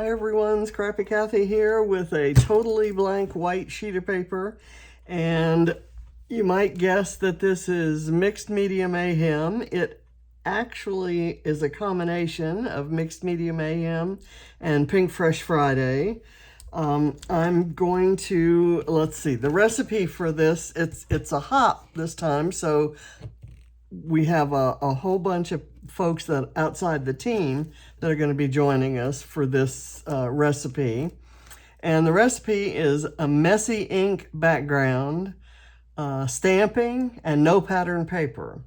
Hi everyone, Scrappy Kathy here with a totally blank white sheet of paper, and you might guess that this is Mixed Media Mayhem. It actually is a combination of Mixed Media Mayhem and Pinkfresh Friday. I'm going to, let's see, the recipe for this, it's a hop this time, so we have a whole bunch of folks that outside the team that are going to be joining us for this recipe. And the recipe is a messy ink background, stamping, and no pattern paper.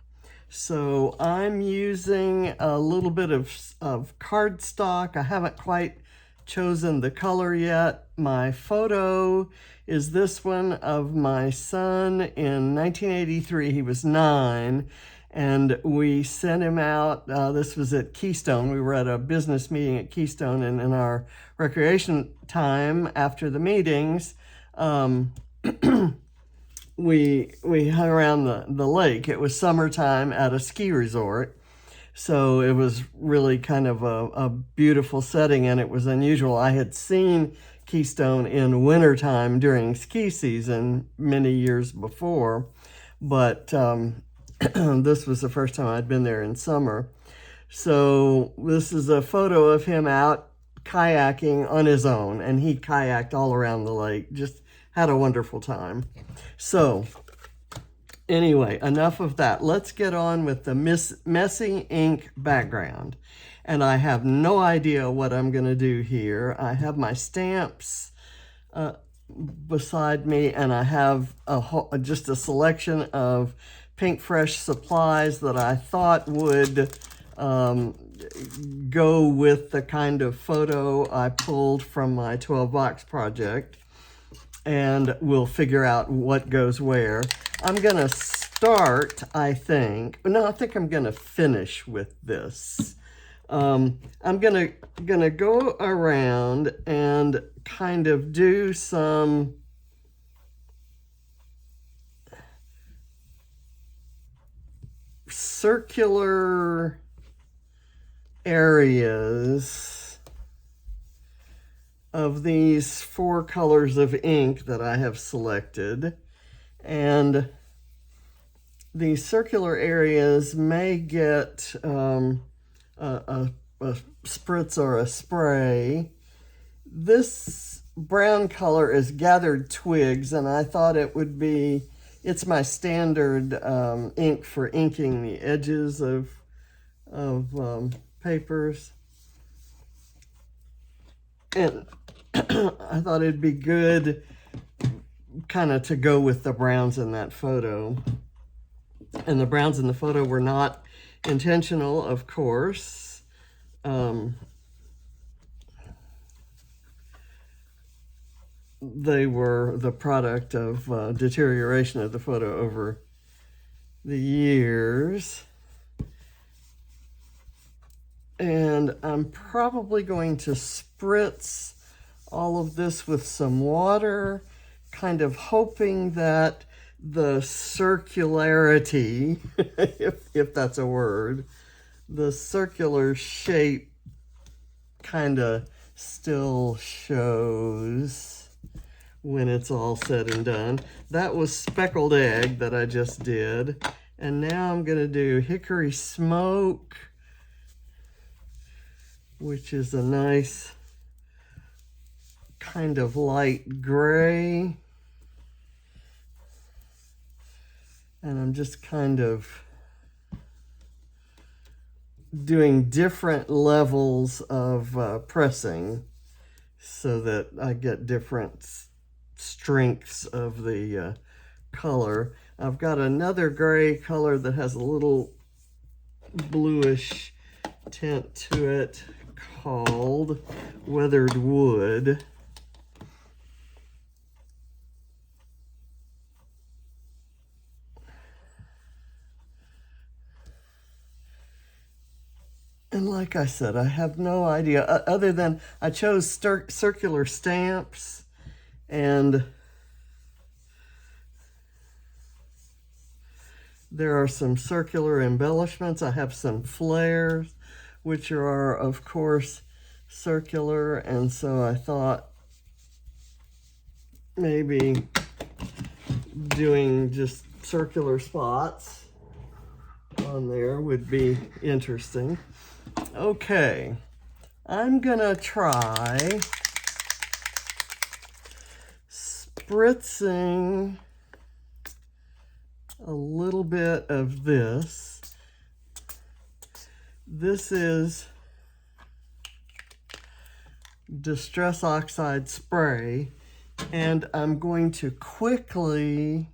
So I'm using a little bit of cardstock. I haven't quite chosen the color yet. My photo is this one of my son in 1983. He was 9. And we sent him out, this was at Keystone. We were at a business meeting at Keystone, and in our recreation time after the meetings, we hung around the lake. It was summertime at a ski resort. So it was really kind of a beautiful setting, and it was unusual. I had seen Keystone in wintertime during ski season many years before, but this was the first time I'd been there in summer. So this is a photo of him out kayaking on his own, and he kayaked all around the lake. Just had a wonderful time. So anyway, enough of that. Let's get on with the messy ink background. And I have no idea what I'm going to do here. I have my stamps beside me, and I have just a selection of Pinkfresh supplies that I thought would go with the kind of photo I pulled from my 12-box project, and we'll figure out what goes where. I'm going to start, I think I'm going to finish with this. I'm going to go around and kind of do some circular areas of these 4 colors of ink that I have selected, and these circular areas may get a spritz or a spray. This brown color is gathered twigs, and I thought it would be, it's my standard ink for inking the edges of papers. And I thought it'd be good kind of to go with the browns in that photo. And the browns in the photo were not intentional, of course. They were the product of deterioration of the photo over the years. And I'm probably going to spritz all of this with some water, kind of hoping that the circularity, if that's a word, the circular shape kind of still shows when it's all said and done. That was speckled egg that I just did. And now I'm going to do hickory smoke, which is a nice kind of light gray. And I'm just kind of doing different levels of pressing so that I get different strengths of the color. I've got another gray color that has a little bluish tint to it called Weathered Wood. And like I said, I have no idea, other than I chose circular stamps, and there are some circular embellishments. I have some flares, which are, of course, circular, and so I thought maybe doing just circular spots on there would be interesting. Okay, I'm gonna try spritzing a little bit of this. This is Distress Oxide spray, and I'm going to quickly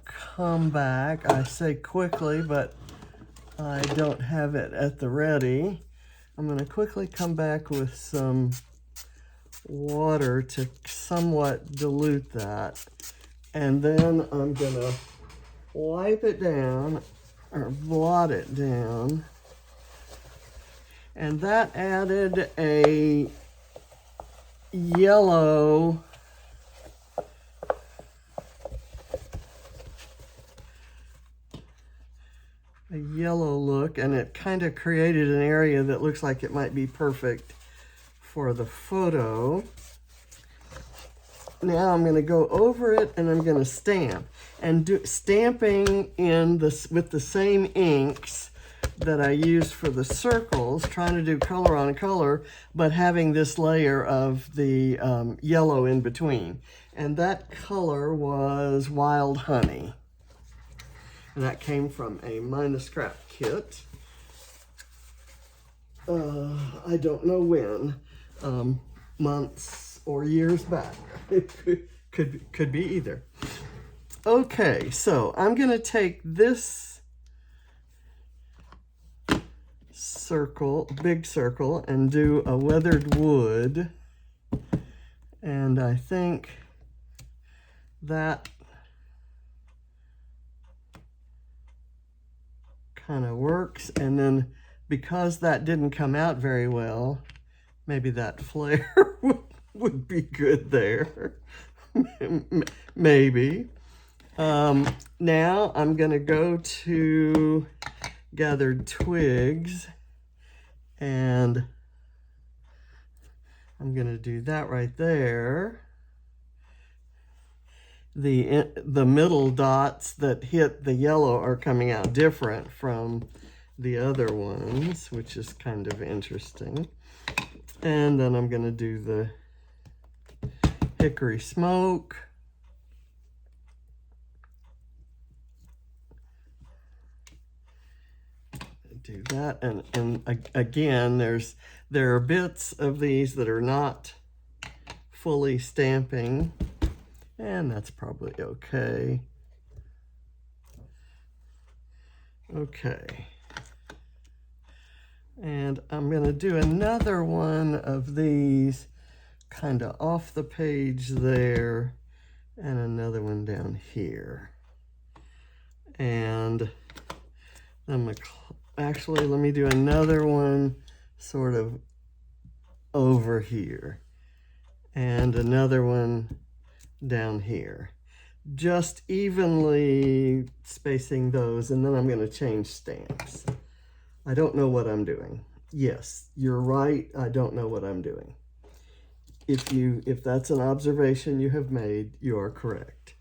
come back. I say quickly, but I don't have it at the ready. I'm going to quickly come back with some water to somewhat dilute that, and then I'm going to wipe it down or blot it down. And that added a yellow look, and it kind of created an area that looks like it might be perfect for the photo. Now I'm going to go over it and I'm going to stamp, and do stamping in this with the same inks that I used for the circles, trying to do color on color, but having this layer of the yellow in between. And that color was Wild Honey. And that came from a Mine the Scrap kit. I don't know when, months or years back. It could be either. Okay, so I'm gonna take this circle, big circle, and do a weathered wood, and I think that kind of works. And then because that didn't come out very well, maybe that flare would be good there. Maybe. Now I'm gonna go to gathered twigs, and I'm gonna do that right there. The middle dots that hit the yellow are coming out different from the other ones, which is kind of interesting. And then I'm gonna do the hickory smoke. Do that, and again, there are bits of these that are not fully stamping, and that's probably okay. Okay, and I'm going to do another one of these kind of off the page there, and another one down here. And I'm going to actually, let me do another one sort of over here, and another one down here, just evenly spacing those, and then I'm going to change stamps. I don't know what I'm doing. Yes, you're right, I don't know what I'm doing. If that's an observation you have made, you are correct.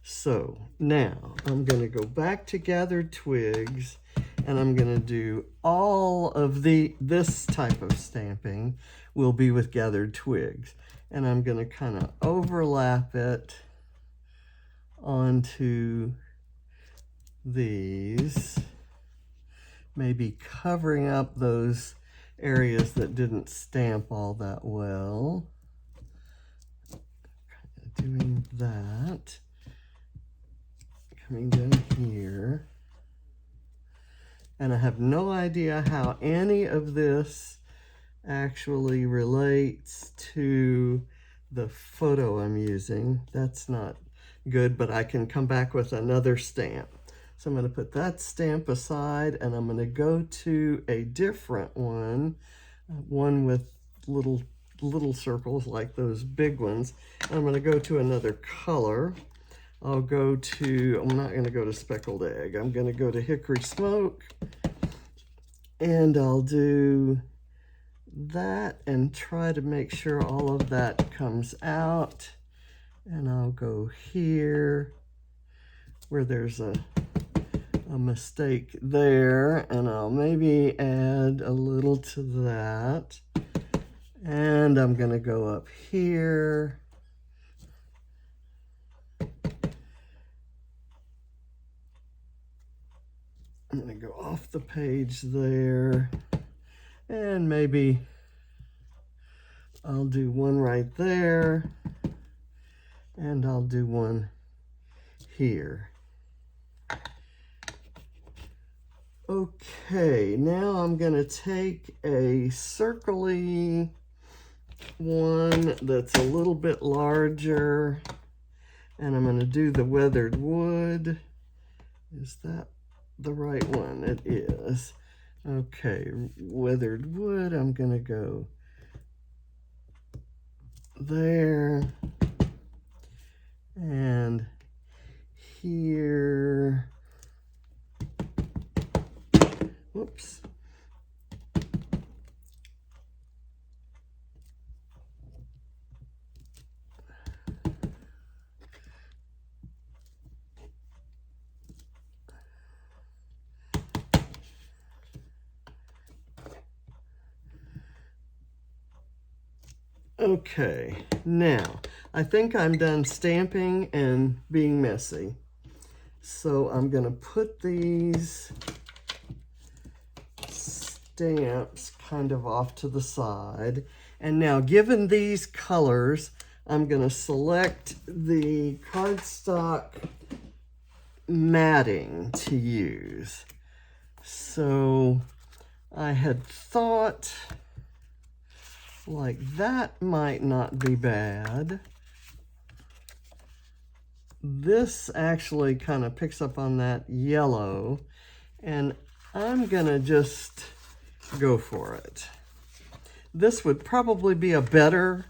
So now I'm going to go back to gathered twigs, and I'm going to do all of this type of stamping will be with gathered twigs. And I'm going to kind of overlap it onto these, maybe covering up those areas that didn't stamp all that well. Doing that. Coming down here. And I have no idea how any of this actually relates to the photo I'm using. That's not good, but I can come back with another stamp. So I'm going to put that stamp aside, and I'm going to go to a different one, one with little circles like those big ones. And I'm going to go to another color. I'm not going to go to speckled egg. I'm going to go to hickory smoke, and I'll do that and try to make sure all of that comes out. And I'll go here where there's a mistake there, and I'll maybe add a little to that. And I'm going to go up here. I'm going to go off the page there. And maybe I'll do one right there. And I'll do one here. Okay, now I'm going to take a circly one that's a little bit larger, and I'm going to do the weathered wood. Is that the right one? It is. Okay, weathered wood, I'm going to go there and here. Whoops. Okay, now I think I'm done stamping and being messy. So I'm going to put these stamps kind of off to the side. And now, given these colors, I'm going to select the cardstock matting to use. So I had thought like that might not be bad. This actually kind of picks up on that yellow, and I'm gonna just go for it. This would probably be a better,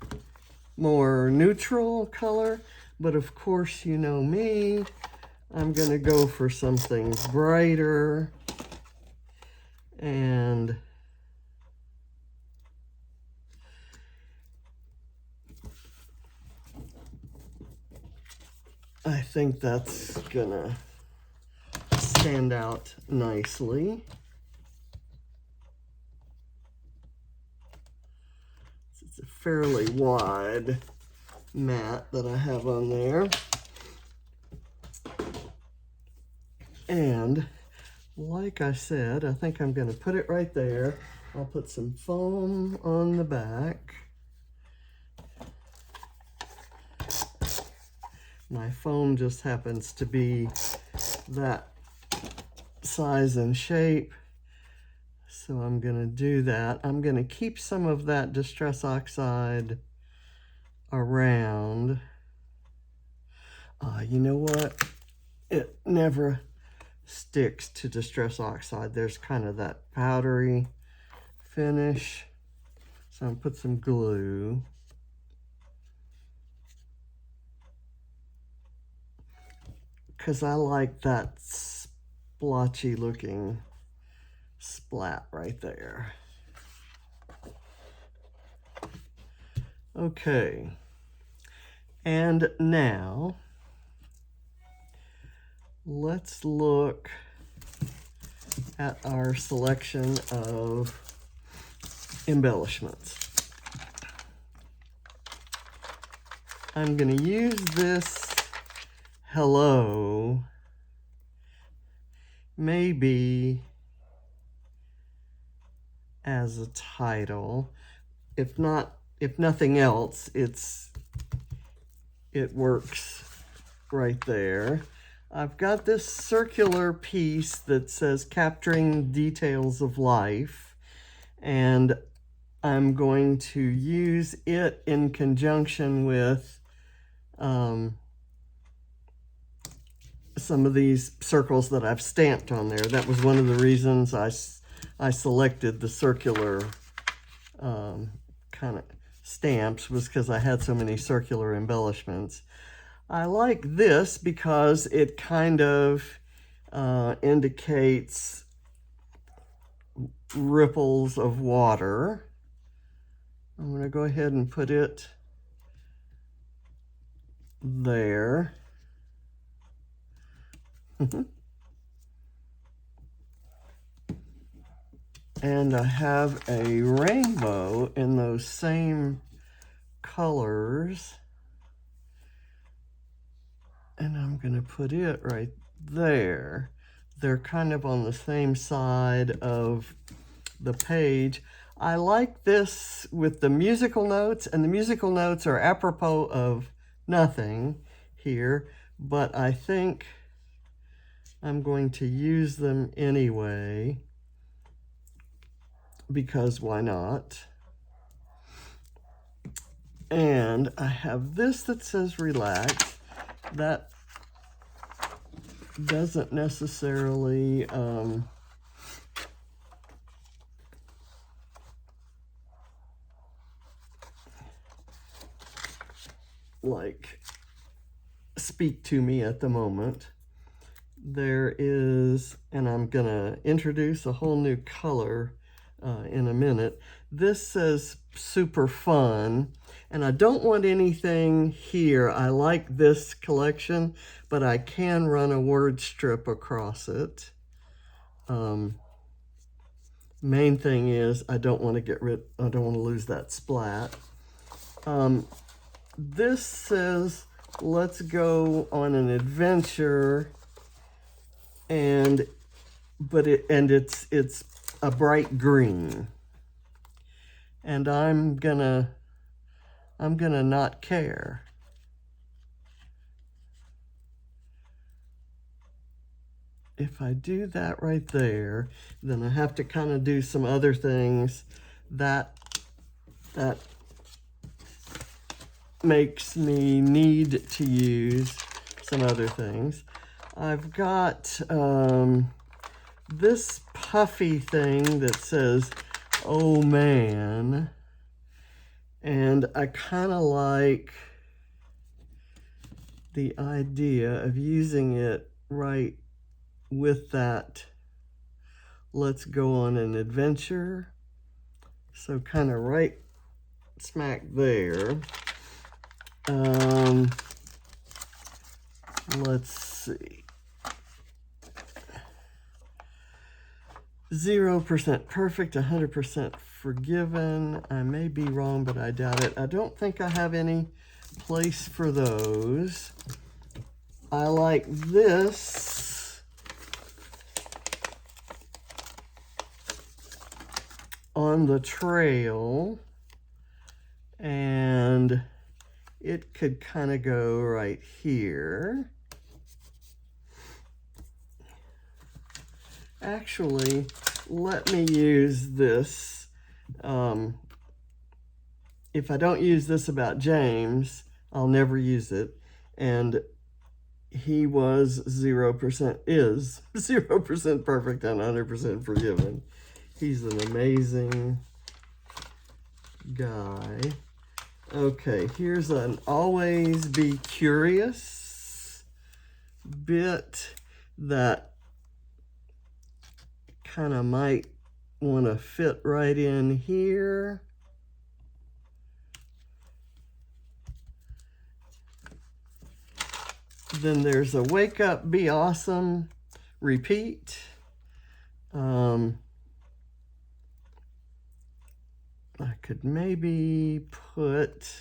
more neutral color, but of course, you know me, I'm gonna go for something brighter. And I think that's gonna stand out nicely. It's a fairly wide mat that I have on there. And like I said, I think I'm gonna put it right there. I'll put some foam on the back. My foam just happens to be that size and shape, so I'm going to do that. I'm going to keep some of that Distress Oxide around. You know what? It never sticks to Distress Oxide. There's kind of that powdery finish, so I'm going to put some glue. Because I like that splotchy looking splat right there. Okay, and now let's look at our selection of embellishments. I'm going to use this hello maybe as a title. If nothing else, it works right there. I've got this circular piece that says capturing details of life, and I'm going to use it in conjunction with some of these circles that I've stamped on there. That was one of the reasons I selected the circular kind of stamps, was because I had so many circular embellishments. I like this because it kind of indicates ripples of water. I'm going to go ahead and put it there. And I have a rainbow in those same colors. And I'm going to put it right there. They're kind of on the same side of the page. I like this with the musical notes, and the musical notes are apropos of nothing here, but I think I'm going to use them anyway, because why not? And I have this that says relax. That doesn't necessarily like speak to me at the moment. There is, and I'm gonna introduce a whole new color in a minute. This says super fun, and I don't want anything here. I like this collection, but I can run a word strip across it. Main thing is I don't want to lose that splat. This says let's go on an adventure, and it's a bright green, and I'm gonna not care. If I do that right there, then I have to kind of do some other things that makes me need to use some other things. I've got this puffy thing that says, oh man, and I kind of like the idea of using it right with that let's go on an adventure. So kind of right smack there. Let's see. 0% perfect, 100% forgiven. I may be wrong, but I doubt it. I don't think I have any place for those. I like this on the trail, and it could kind of go right here. Actually, let me use this. If I don't use this about James, I'll never use it. And he was 0%, is 0% perfect and 100% forgiven. He's an amazing guy. Okay, here's an always be curious bit that kind of might want to fit right in here. Then there's a wake up, be awesome, repeat. I could maybe put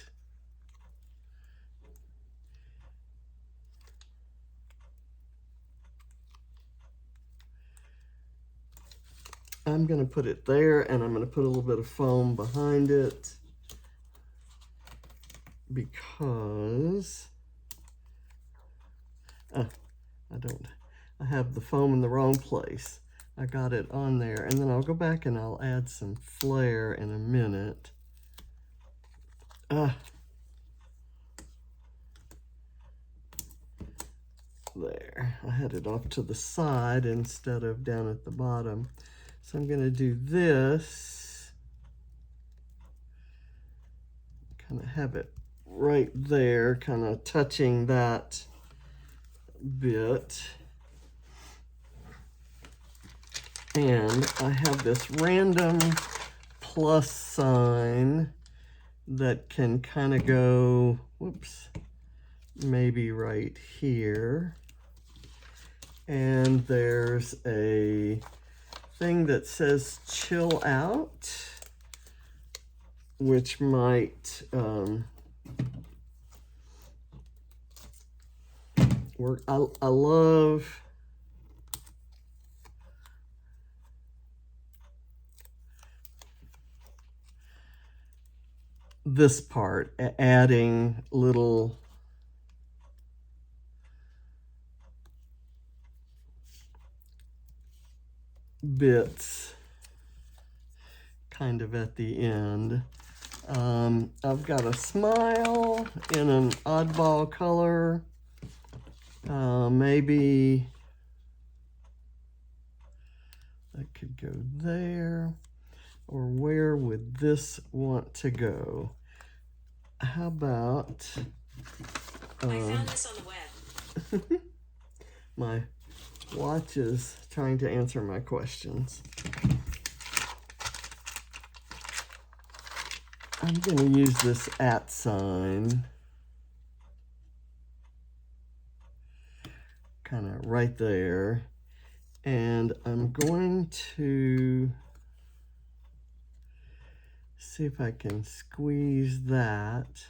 I'm going to put it there, and I'm going to put a little bit of foam behind it because I have the foam in the wrong place. I got it on there, and then I'll go back and I'll add some Flair in a minute. There, I had it off to the side instead of down at the bottom. So I'm going to do this, kind of have it right there, kind of touching that bit. And I have this random plus sign that can kind of go, whoops, maybe right here. And there's a thing that says chill out, which might work. I love this part, adding little bits kind of at the end. I've got a smile in an oddball color. Maybe that could go there. Or where would this want to go? How about... I found this on the web. My watch is trying to answer my questions. I'm going to use this @ sign kind of right there. And I'm going to see if I can squeeze that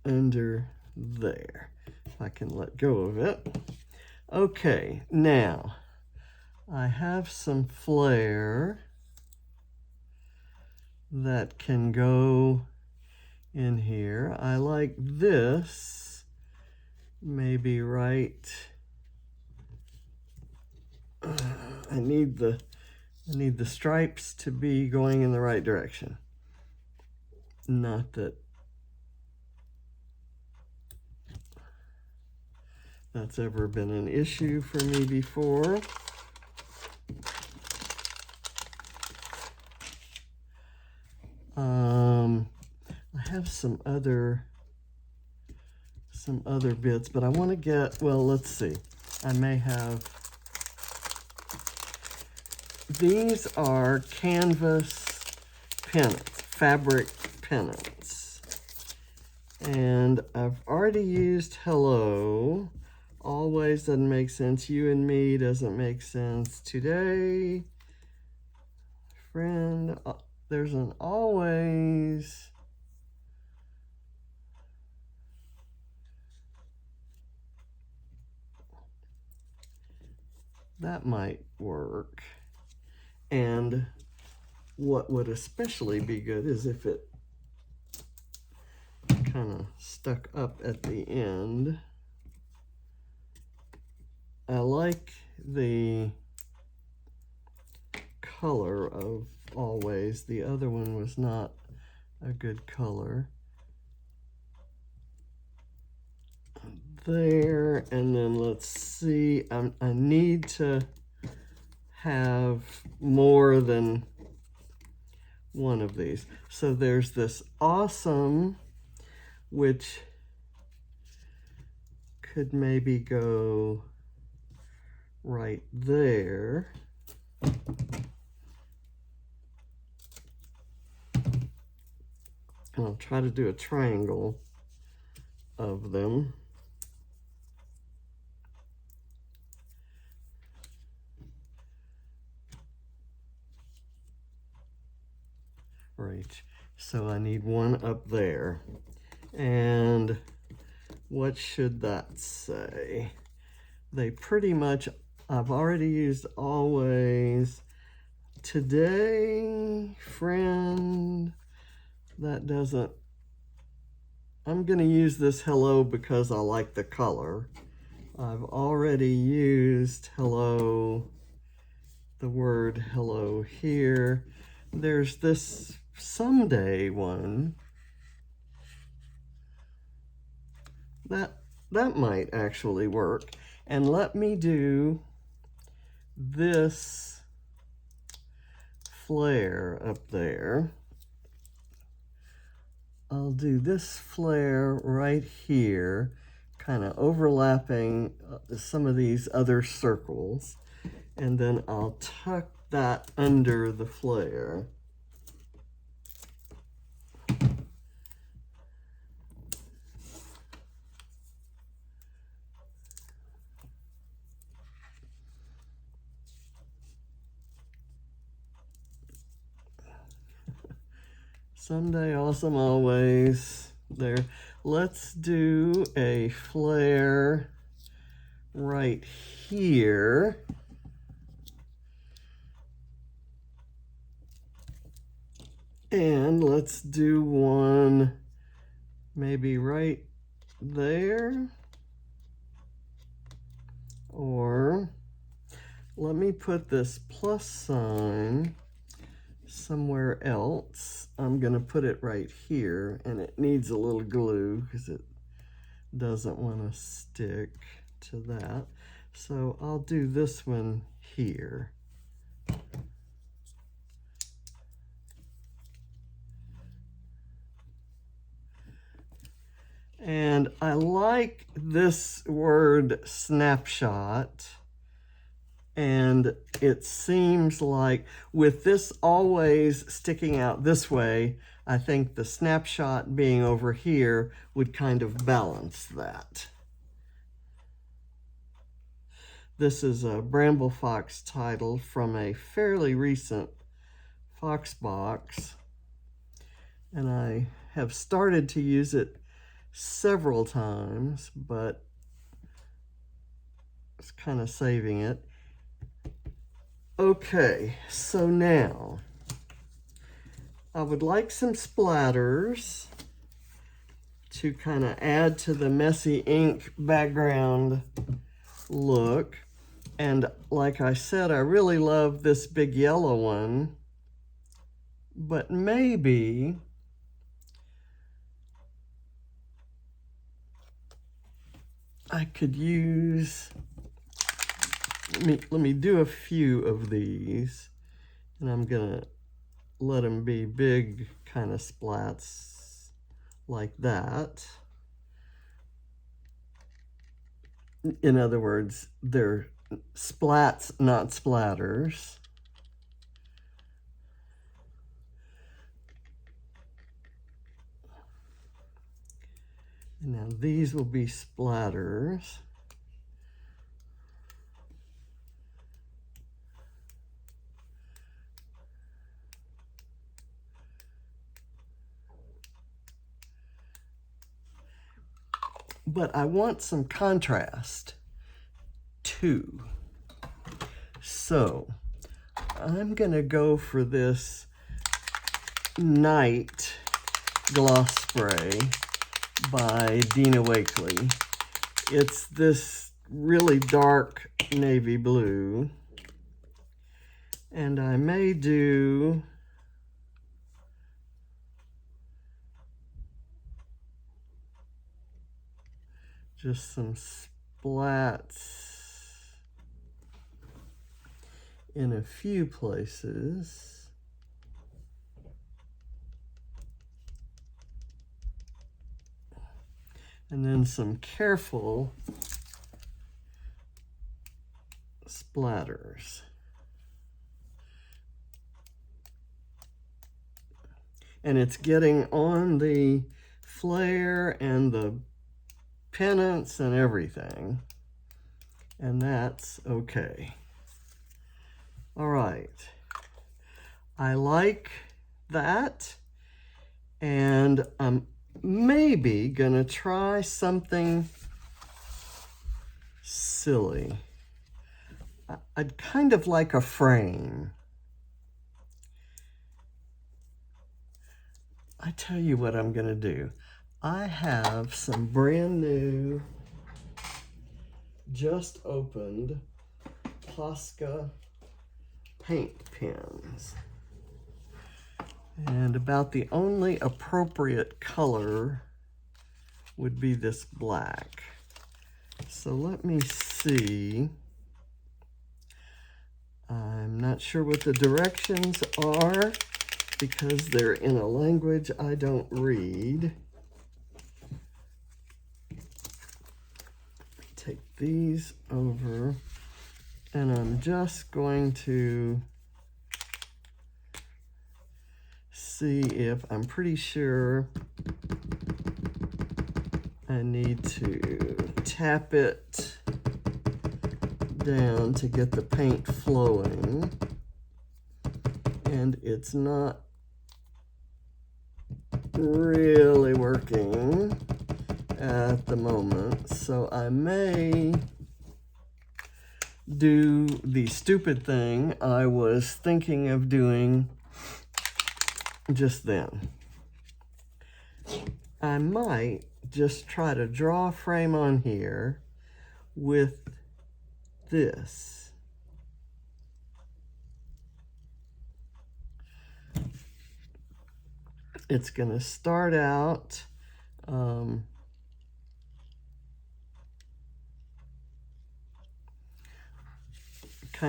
under there. If I can let go of it. Okay, now I have some Flair that can go in here. I like this, maybe right. I need the stripes to be going in the right direction. Not that that's ever been an issue for me before. I have some other bits, but I want to get, well, let's see. I may have, these are canvas pennants, fabric pennants. And I've already used hello. Always doesn't make sense. You and me doesn't make sense. Today, friend, there's an always. That might work. And what would especially be good is if it kind of stuck up at the end. I like the color of always. The other one was not a good color. There, and then let's see, I need to have more than one of these. So there's this awesome, which could maybe go right there. And I'll try to do a triangle of them. Right, so I need one up there. And what should that say? They pretty much, I've already used always. Today, friend, that doesn't, I'm gonna use this hello because I like the color. I've already used hello, the word hello here. There's this someday one. That might actually work. And let me do this flare up there. I'll do this flare right here, kind of overlapping some of these other circles. And then I'll tuck that under the flare. Someday, awesome, always. There. Let's do a flare right here. And let's do one maybe right there. Or let me put this plus sign somewhere else. I'm going to put it right here, and it needs a little glue because it doesn't want to stick to that. So I'll do this one here. And I like this word snapshot. And it seems like with this always sticking out this way, I think the snapshot being over here would kind of balance that. This is a BrambleFox title from a fairly recent Fox box. And I have started to use it several times, but it's kind of saving it. Okay, so now I would like some splatters to kind of add to the messy ink background look. And like I said, I really love this big yellow one, but maybe I could use, let me do a few of these, and I'm gonna let them be big kind of splats like that. In other words, they're splats, not splatters. Now these will be splatters. But I want some contrast too. So I'm gonna go for this Night Gloss Spray by Dina Wakley. It's this really dark navy blue. And I may do just some splats in a few places. And then some careful splatters. And it's getting on the flare and the pennants and everything. And that's okay. All right. I like that. And I'm maybe gonna try something silly. I'd kind of like a frame. I tell you what I'm gonna do. I have some brand new, just opened Posca paint pens. And about the only appropriate color would be this black. So let me see. I'm not sure what the directions are because they're in a language I don't read. Take these over, and I'm just going to see if, I'm pretty sure I need to tap it down to get the paint flowing, and it's not really working at the moment, so I may do the stupid thing I was thinking of doing just then. I might just try to draw a frame on here with this. It's going to start out kind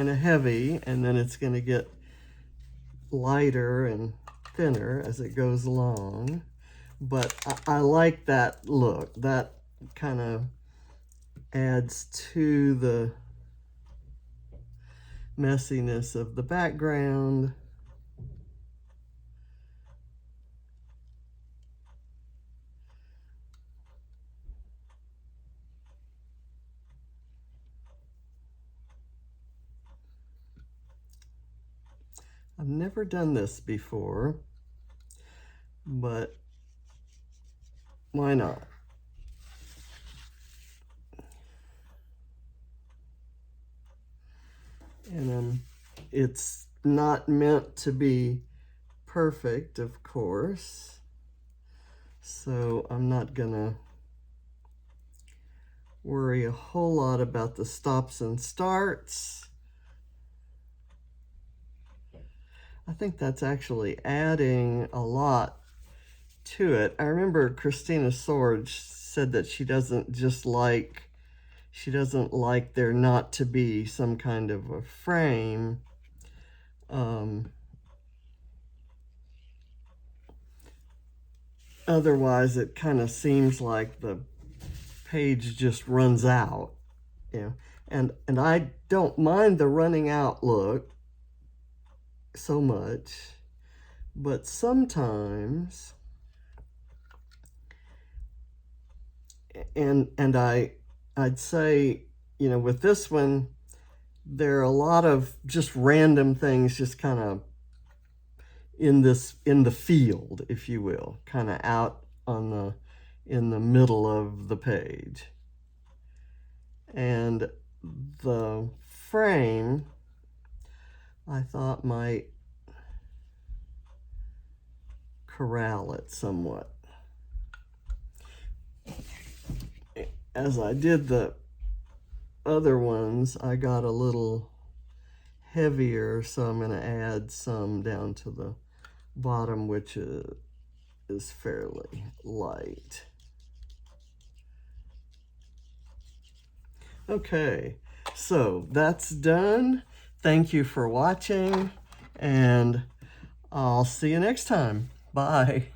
of heavy, and then it's going to get lighter and thinner as it goes along. But I like that look. That kind of adds to the messiness of the background. I've never done this before, but why not? And it's not meant to be perfect, of course, so I'm not gonna worry a whole lot about the stops and starts. I think that's actually adding a lot to it. I remember Christina Sorge said that she doesn't like there not to be some kind of a frame. Otherwise, it kind of seems like the page just runs out, you know. And I don't mind the running out look so much, but sometimes, and I'd say, you know, with this one, there are a lot of just random things just kind of in the field, if you will, kind of out on in the middle of the page. And the frame, I thought, might corral it somewhat. As I did the other ones, I got a little heavier, so I'm going to add some down to the bottom, which is fairly light. Okay, so that's done. Thank you for watching, and I'll see you next time. Bye.